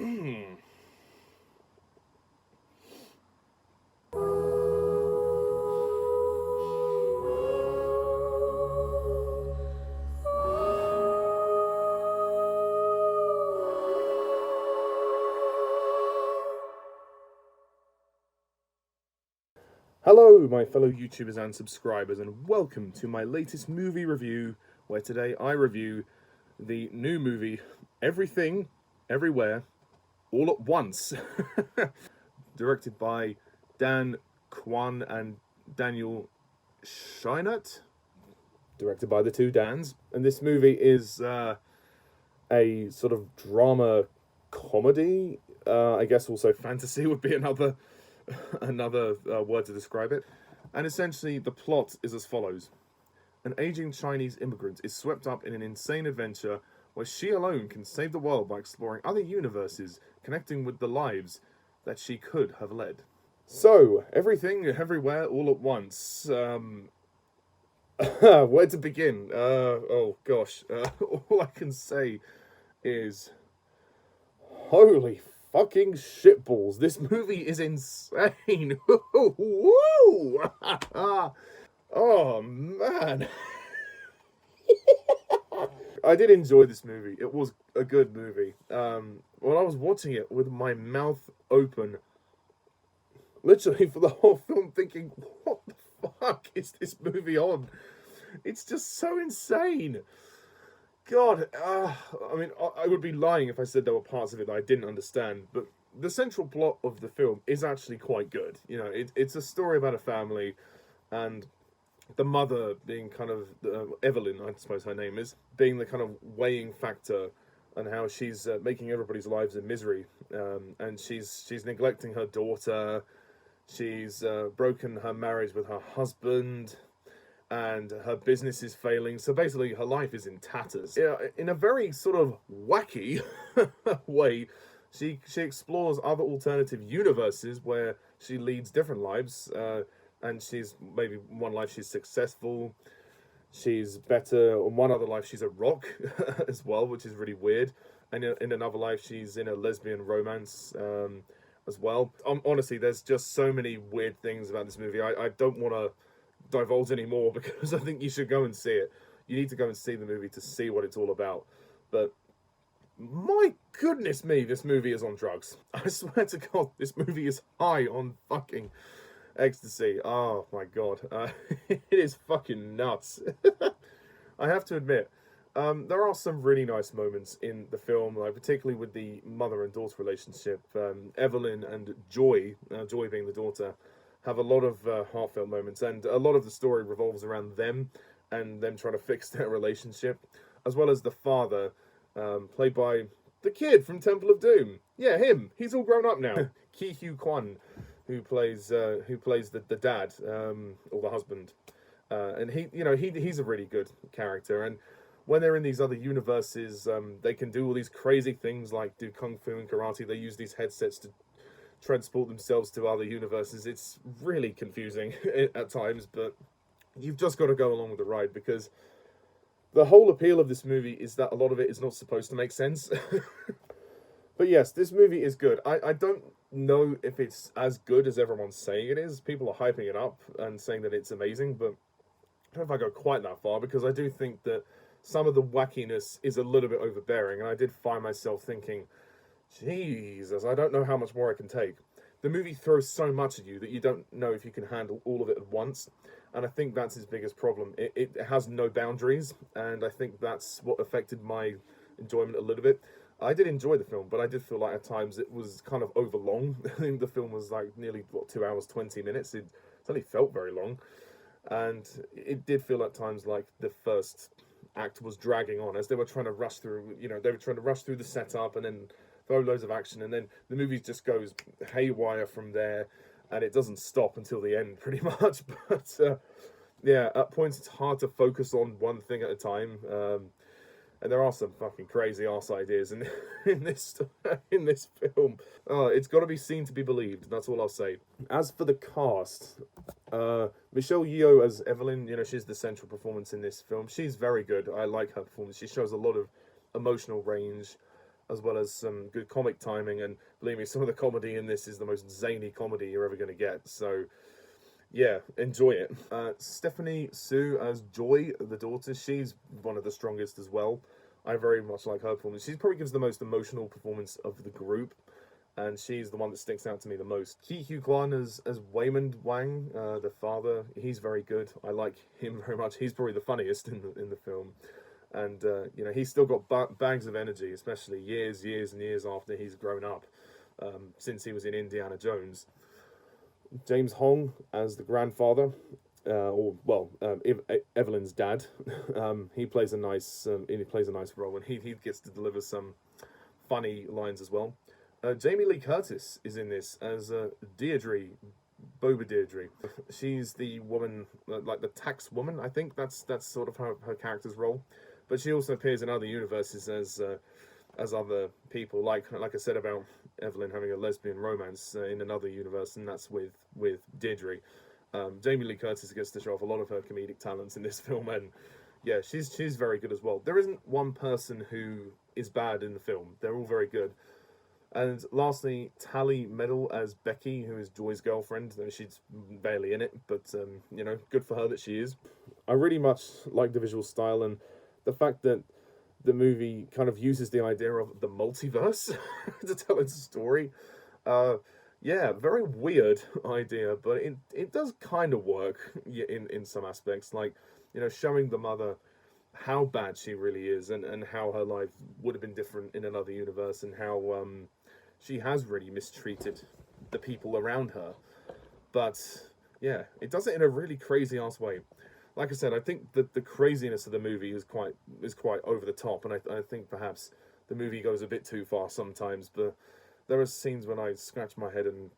Hello, my fellow YouTubers and subscribers, and welcome to my latest movie review, where today I review the new movie, Everything, Everywhere, All at Once, directed by Kwun and Daniel Scheinert, directed by the two Dans. And this movie is a sort of drama comedy, I guess also fantasy would be another word to describe it. And essentially, the plot is as follows. An aging Chinese immigrant is swept up in an insane adventure where she alone can save the world by exploring other universes, connecting with the lives that she could have led. So, everything, everywhere, all at once. Where to begin? Oh gosh. All I can say is, holy fucking shitballs. This movie is insane. Woo! Oh, man. I did enjoy this movie. It was a good movie. When I was watching it with my mouth open, literally for the whole film, thinking, what the fuck is this movie on? It's just so insane. God, I mean, I would be lying if I said there were parts of it that I didn't understand, but the central plot of the film is actually quite good. You know, it's a story about a family, and the mother being kind of, Evelyn, I suppose her name is, being the kind of weighing factor, and how she's making everybody's lives a misery, and she's neglecting her daughter, she's broken her marriage with her husband, and her business is failing, so basically her life is in tatters. Yeah, in a very sort of wacky way, she explores other alternative universes where she leads different lives, and she's maybe one life she's successful, she's better, on one other life she's a rock as well, which is really weird, and in another life she's in a lesbian romance as well. Honestly, there's just so many weird things about this movie. I don't want to divulge anymore because I think you should go and see it. You need to go and see the movie to see what it's all about. But my goodness me, this movie is on drugs. I swear to God, this movie is high on fucking ecstasy. Oh my God, it is fucking nuts. I have to admit, there are some really nice moments in the film, like particularly with the mother and daughter relationship. Evelyn and Joy, Joy being the daughter, have a lot of heartfelt moments, and a lot of the story revolves around them and them trying to fix their relationship, as well as the father, played by the kid from Temple of Doom. Yeah, him. He's all grown up now. Kwun, who plays the dad, or the husband, and he's a really good character. And when they're in these other universes, they can do all these crazy things like do kung fu and karate. They use these headsets to transport themselves to other universes. It's really confusing at times, but you've just got to go along with the ride, because the whole appeal of this movie is that a lot of it is not supposed to make sense. But yes, this movie is good. I don't know if it's as good as everyone's saying it is. People are hyping it up and saying that it's amazing, but I don't know if I go quite that far, because I do think that some of the wackiness is a little bit overbearing, and I did find myself thinking, Jesus, I don't know how much more I can take. The movie throws so much at you that you don't know if you can handle all of it at once, and I think that's his biggest problem. It has no boundaries, and I think that's what affected my enjoyment a little bit. I did enjoy the film, but I did feel like at times it was kind of overlong. I think the film was like nearly, 2 hours, 20 minutes. It only felt very long, and it did feel at times like the first act was dragging on, as they were trying to rush through, they were trying to rush through the setup and then throw loads of action, and then the movie just goes haywire from there, and it doesn't stop until the end, pretty much. But yeah, at points it's hard to focus on one thing at a time, and there are some fucking crazy ass ideas in this film. It's got to be seen to be believed. That's all I'll say. As for the cast, Michelle Yeoh as Evelyn, she's the central performance in this film. She's very good. I like her performance. She shows a lot of emotional range, as well as some good comic timing. And believe me, some of the comedy in this is the most zany comedy you're ever going to get. So, yeah, enjoy it. Stephanie Sue as Joy, the daughter, she's one of the strongest as well. I very much like her performance. She probably gives the most emotional performance of the group, and she's the one that sticks out to me the most. Kwun as Waymond Wang, the father, he's very good. I like him very much. He's probably the funniest in the film. And, you know, he's still got bags of energy, especially years and years after he's grown up, since he was in Indiana Jones. James Hong as the grandfather, Evelyn's dad. He plays a nice role, and he gets to deliver some funny lines as well. Jamie Lee Curtis is in this as Deirdre, Boba Deirdre. She's the woman, like the tax woman. I think that's sort of her character's role. But she also appears in other universes as other people, like I said about Evelyn having a lesbian romance in another universe, and that's with Deirdre. Jamie Lee Curtis gets to show off a lot of her comedic talents in this film, and yeah, she's very good as well. There isn't one person who is bad in the film; they're all very good. And lastly, Tallie Medel as Becky, who is Joy's girlfriend. She's barely in it, but you know, good for her that she is. I really much like the visual style and the fact that the movie kind of uses the idea of the multiverse to tell its story. Yeah, very weird idea, but it does kind of work in some aspects. Like, you know, showing the mother how bad she really is, and how her life would have been different in another universe, and how she has really mistreated the people around her. But yeah, it does it in a really crazy ass way. Like I said, I think that the craziness of the movie is quite over the top, and I think perhaps the movie goes a bit too far sometimes. But there are scenes when I scratched my head and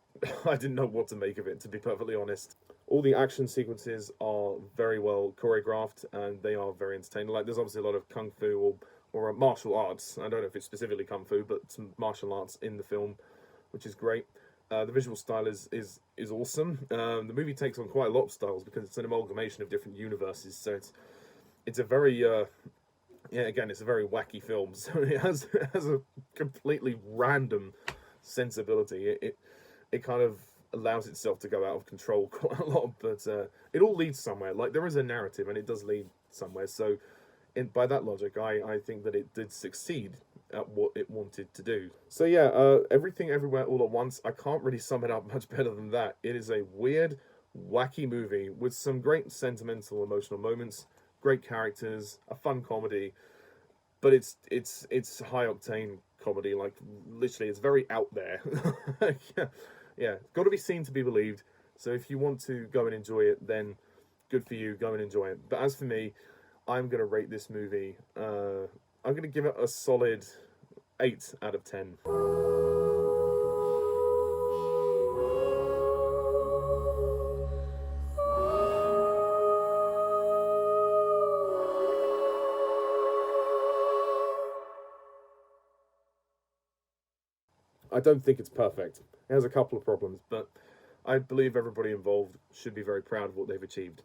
I didn't know what to make of it, to be perfectly honest. All the action sequences are very well choreographed, and they are very entertaining. Like, there's obviously a lot of kung fu or martial arts. I don't know if it's specifically kung fu, but some martial arts in the film, which is great. The visual style is awesome. The movie takes on quite a lot of styles because it's an amalgamation of different universes. So it's a very it's a very wacky film. So it has a completely random sensibility. It kind of allows itself to go out of control quite a lot, but it all leads somewhere. Like, there is a narrative, and it does lead somewhere. So, by that logic, I think that it did succeed at what it wanted to do. So yeah, Everything Everywhere All at Once, I can't really sum it up much better than that. It is a weird, wacky movie with some great sentimental, emotional moments, great characters, a fun comedy, but it's high octane comedy. Like, literally, it's very out there. Yeah, got to be seen to be believed. So if you want to go and enjoy it, then good for you, go and enjoy it. But as for me, I'm going to rate this movie, I'm going to give it a solid 8 out of 10. I don't think it's perfect. It has a couple of problems, but I believe everybody involved should be very proud of what they've achieved.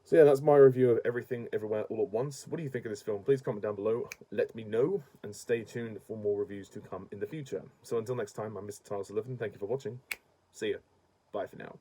So yeah, that's my review of Everything Everywhere All at Once. What do you think of this film? Please comment down below, let me know, and stay tuned for more reviews to come in the future. So until next time, I'm Mr. Tiles11. Thank you for watching. See ya. Bye for now.